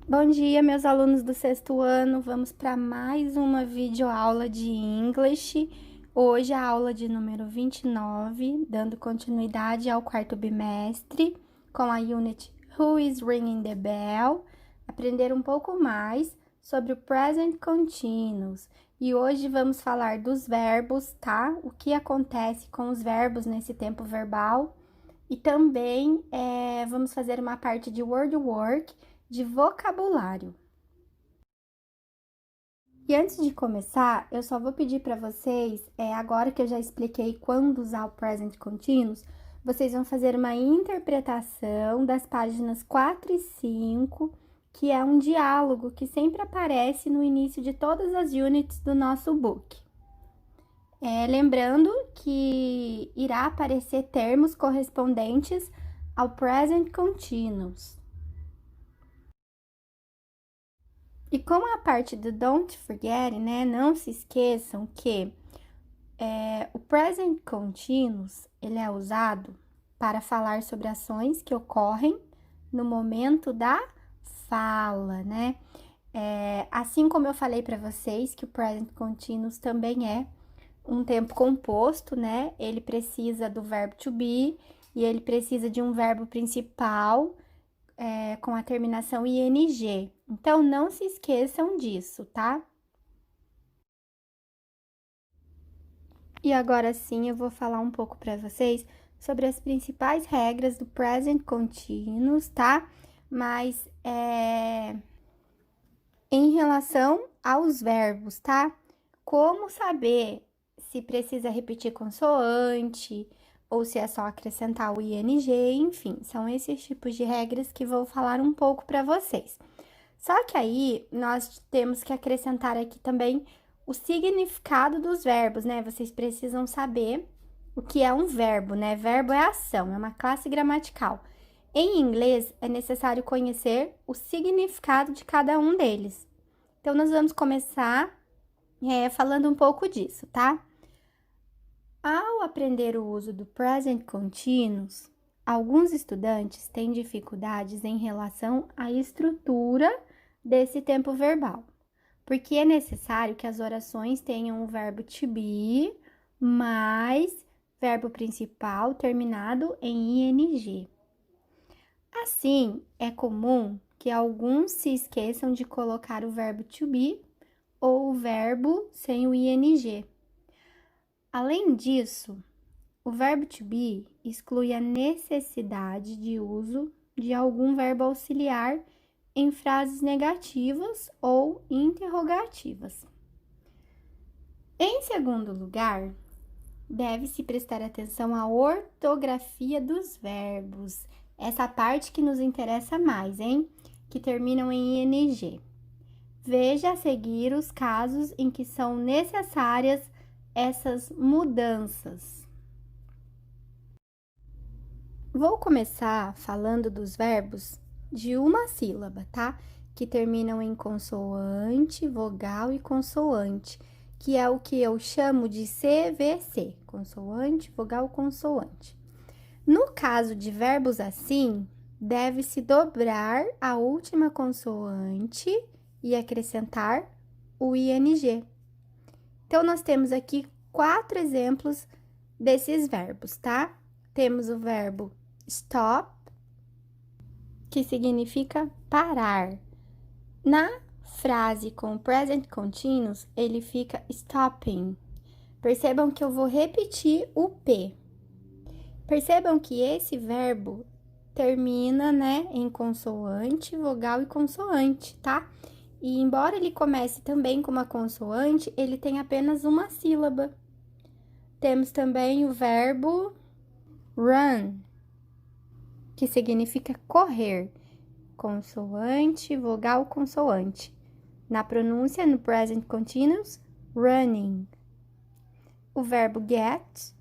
Bom dia, meus alunos do sexto ano. Vamos para mais uma videoaula de English. Hoje a aula de número 29, dando continuidade ao quarto bimestre com a unit Who is Ringing the Bell? Aprender um pouco mais sobre o present continuous. E hoje vamos falar dos verbos, tá? O que acontece com os verbos nesse tempo verbal. E também vamos fazer uma parte de word work, de vocabulário. E antes de começar, eu só vou pedir para vocês, agora que eu já expliquei quando usar o present continuous, vocês vão fazer uma interpretação das páginas 4 e 5, que é um diálogo que sempre aparece no início de todas as units do nosso book. Lembrando que irá aparecer termos correspondentes ao present continuous. E com a parte do don't forget, né, não se esqueçam que o present continuous, ele é usado para falar sobre ações que ocorrem no momento da fala, né? Assim como eu falei para vocês que o present continuous também é um tempo composto, né? Ele precisa do verbo to be e ele precisa de um verbo principal com a terminação ing. Então, não se esqueçam disso, tá? E agora sim, eu vou falar um pouco para vocês sobre as principais regras do present continuous, tá? Mas em relação aos verbos, tá? Como saber se precisa repetir consoante ou se é só acrescentar o ing, enfim, são esses tipos de regras que vou falar um pouco para vocês. Só que aí nós temos que acrescentar aqui também o significado dos verbos, né? Vocês precisam saber o que é um verbo, né? Verbo é ação, é uma classe gramatical. Em inglês, é necessário conhecer o significado de cada um deles. Então, nós vamos começar falando um pouco disso, tá? Ao aprender o uso do present continuous, alguns estudantes têm dificuldades em relação à estrutura desse tempo verbal, porque é necessário que as orações tenham o verbo to be mais verbo principal terminado em ing. Assim, é comum que alguns se esqueçam de colocar o verbo to be ou o verbo sem o ing. Além disso, o verbo to be exclui a necessidade de uso de algum verbo auxiliar em frases negativas ou interrogativas. Em segundo lugar, deve-se prestar atenção à ortografia dos verbos. Essa parte que nos interessa mais, hein? Que terminam em ing. Veja a seguir os casos em que são necessárias essas mudanças. Vou começar falando dos verbos de uma sílaba, tá? Que terminam em consoante, vogal e consoante, que é o que eu chamo de CVC, consoante, vogal, consoante. No caso de verbos assim, deve-se dobrar a última consoante e acrescentar o ing. Então, nós temos aqui 4 exemplos desses verbos, tá? Temos o verbo stop, que significa parar. Na frase com o present continuous, ele fica stopping. Percebam que eu vou repetir o P. Percebam que esse verbo termina, né, em consoante, vogal e consoante, tá? E embora ele comece também com uma consoante, ele tem apenas uma sílaba. Temos também o verbo run, que significa correr. Consoante, vogal, consoante. Na pronúncia, no present continuous, running. O verbo get,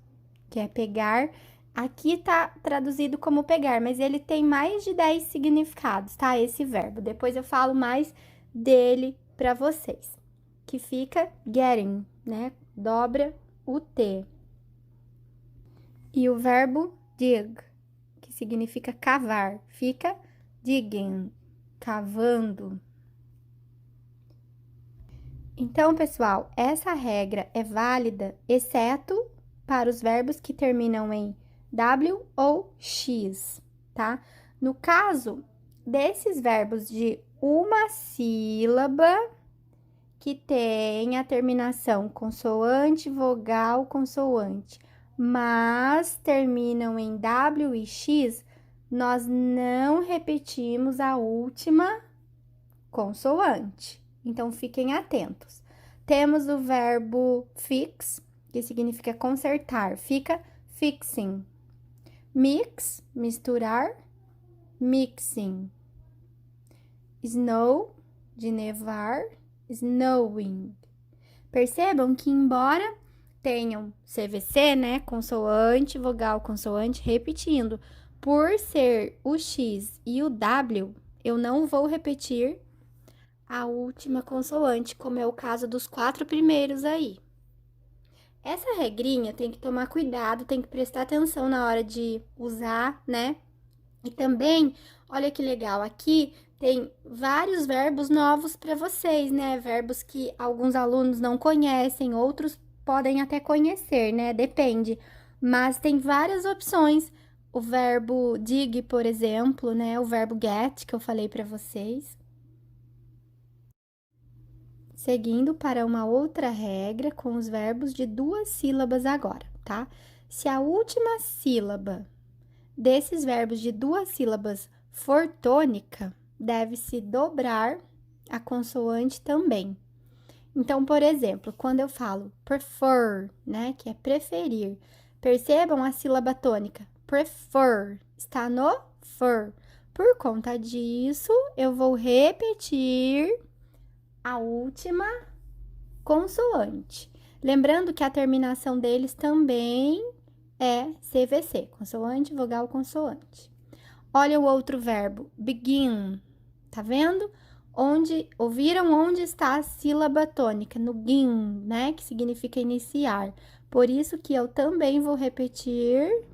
que é pegar, aqui tá traduzido como pegar, mas ele tem mais de 10 significados, tá? Esse verbo. Depois eu falo mais dele para vocês. Que fica getting, né? Dobra o T. E o verbo dig, que significa cavar, fica digging. cavando. Então, pessoal, essa regra é válida, exceto para os verbos que terminam em W ou X, tá? No caso desses verbos de uma sílaba que tem a terminação consoante, vogal, consoante, mas terminam em W e X, nós não repetimos a última consoante. Então, fiquem atentos. Temos o verbo fix, que significa consertar, fica fixing. Mix, misturar, mixing. Snow, de nevar, snowing. Percebam que, embora tenham CVC, né, consoante, vogal, consoante, repetindo, por ser o X e o W, eu não vou repetir a última consoante, como é o caso dos 4 primeiros aí. Essa regrinha tem que tomar cuidado, tem que prestar atenção na hora de usar, né? E também, olha que legal, aqui tem vários verbos novos para vocês, né? Verbos que alguns alunos não conhecem, outros podem até conhecer, né? Depende. Mas tem várias opções. O verbo dig, por exemplo, né? O verbo get, que eu falei para vocês. Seguindo para uma outra regra com os verbos de 2 sílabas agora, tá? Se a última sílaba desses verbos de 2 sílabas for tônica, deve-se dobrar a consoante também. Então, por exemplo, quando eu falo prefer, né, que é preferir, percebam a sílaba tônica, prefer, está no fer. Por conta disso, eu vou repetir a última consoante. Lembrando que a terminação deles também é CVC, consoante, vogal, consoante. Olha o outro verbo, begin. Tá vendo? Ouviram onde está a sílaba tônica? No gin, né? Que significa iniciar. Por isso que eu também vou repetir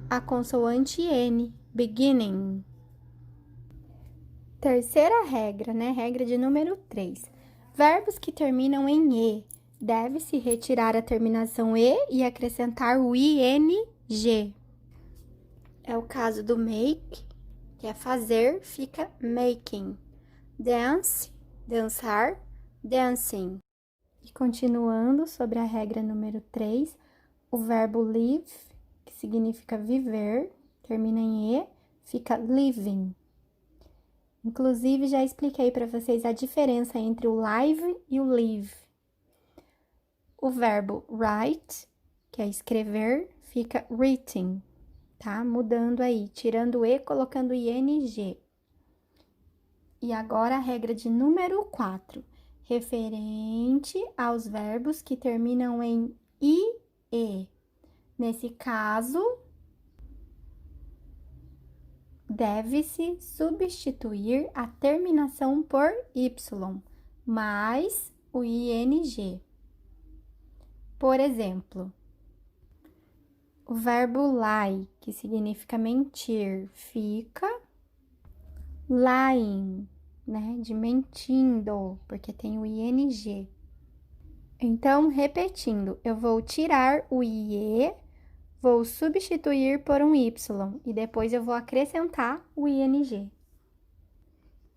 a consoante N, beginning. Terceira regra, né? Regra de número 3. Verbos que terminam em E. Deve-se retirar a terminação E e acrescentar o ING. É o caso do make, que é fazer, fica making. Dance, dançar, dancing. E continuando sobre a regra número 3, o verbo live, que significa viver, termina em E, fica living. Inclusive, já expliquei para vocês a diferença entre o live e o live. O verbo write, que é escrever, fica written, tá? Mudando aí, tirando o E, colocando ING. E agora a regra de número 4, referente aos verbos que terminam em IE. Nesse caso, deve-se substituir a terminação por Y, mais o ING. Por exemplo, o verbo lie, que significa mentir, fica lying, né? De mentindo, porque tem o ING. Então, repetindo, eu vou tirar o IE, vou substituir por um Y e depois eu vou acrescentar o ING.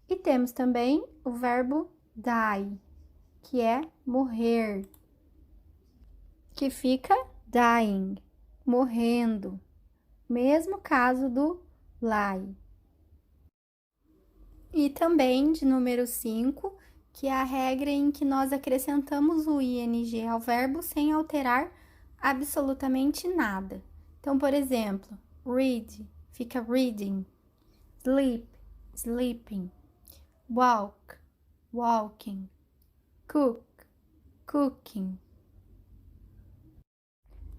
E temos também o verbo die, que é morrer, que fica dying, morrendo. Mesmo caso do lie. E também de número 5, que é a regra em que nós acrescentamos o ING ao verbo sem alterar absolutamente nada. Então, por exemplo, read fica reading, sleep, sleeping, walk, walking, cook, cooking,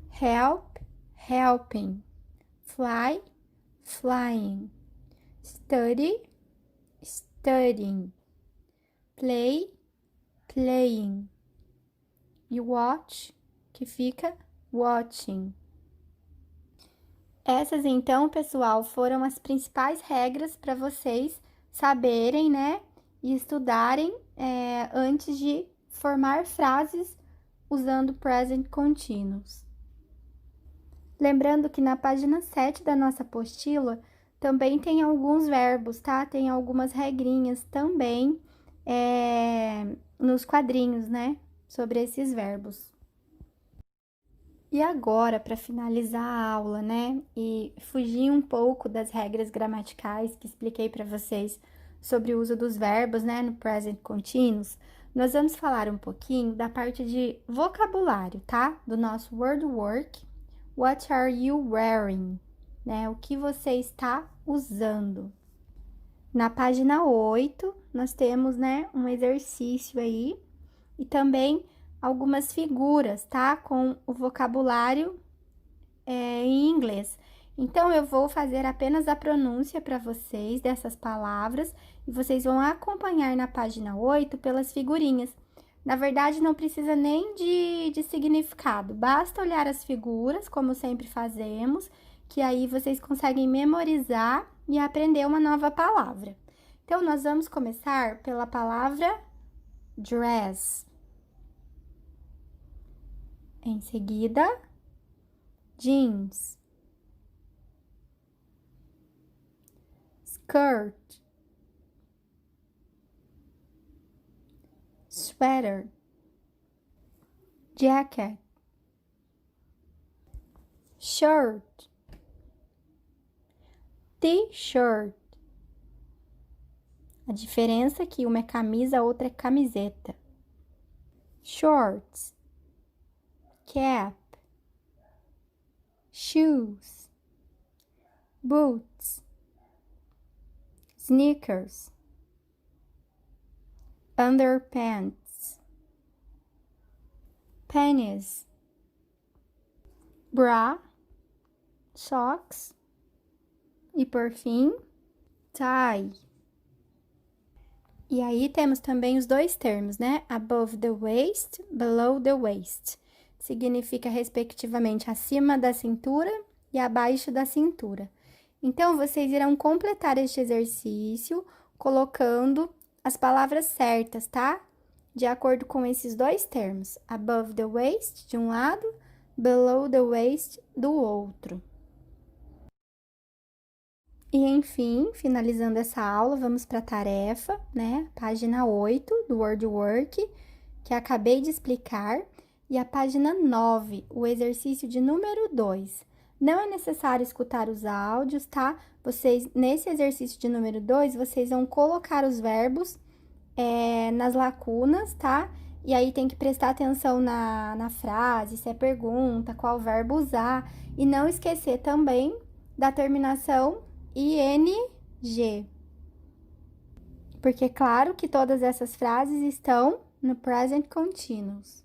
help, helping, fly, flying, study, studying, play, playing, e watch, que fica watching. Essas, então, pessoal, foram as principais regras para vocês saberem, né, e estudarem antes de formar frases usando present continuous. Lembrando que na página 7 da nossa apostila também tem alguns verbos, tá? Tem algumas regrinhas também nos quadrinhos, né? Sobre esses verbos. E agora, para finalizar a aula, né? E fugir um pouco das regras gramaticais que expliquei para vocês sobre o uso dos verbos, né? No present continuous, nós vamos falar um pouquinho da parte de vocabulário, tá? Do nosso word work. What are you wearing? Né? O que você está usando? Na página 8, nós temos, né, um exercício aí e também algumas figuras, tá? Com o vocabulário em inglês. Então, eu vou fazer apenas a pronúncia para vocês dessas palavras e vocês vão acompanhar na página 8 pelas figurinhas. Na verdade, não precisa nem de significado, basta olhar as figuras, como sempre fazemos, que aí vocês conseguem memorizar e aprender uma nova palavra. Então, nós vamos começar pela palavra dress. Em seguida, jeans, skirt, sweater, jacket, shirt, t-shirt. A diferença é que uma é camisa, a outra é camiseta. Shorts, cap, shoes, boots, sneakers, underpants, panties, bra, socks e, por fim, tie. E aí temos também os dois termos, né? Above the waist, below the waist. Significa, respectivamente, acima da cintura e abaixo da cintura. Então, vocês irão completar este exercício colocando as palavras certas, tá? De acordo com esses dois termos. Above the waist, de um lado, below the waist, do outro. E, enfim, finalizando essa aula, vamos para a tarefa, né? Página 8 do Word Work, que acabei de explicar, e a página 9, o exercício de número 2. Não é necessário escutar os áudios, tá? Nesse exercício de número 2, vocês vão colocar os verbos nas lacunas, tá? E aí tem que prestar atenção na frase, se é pergunta, qual verbo usar, e não esquecer também da terminação ing, porque claro que todas essas frases estão no present continuous.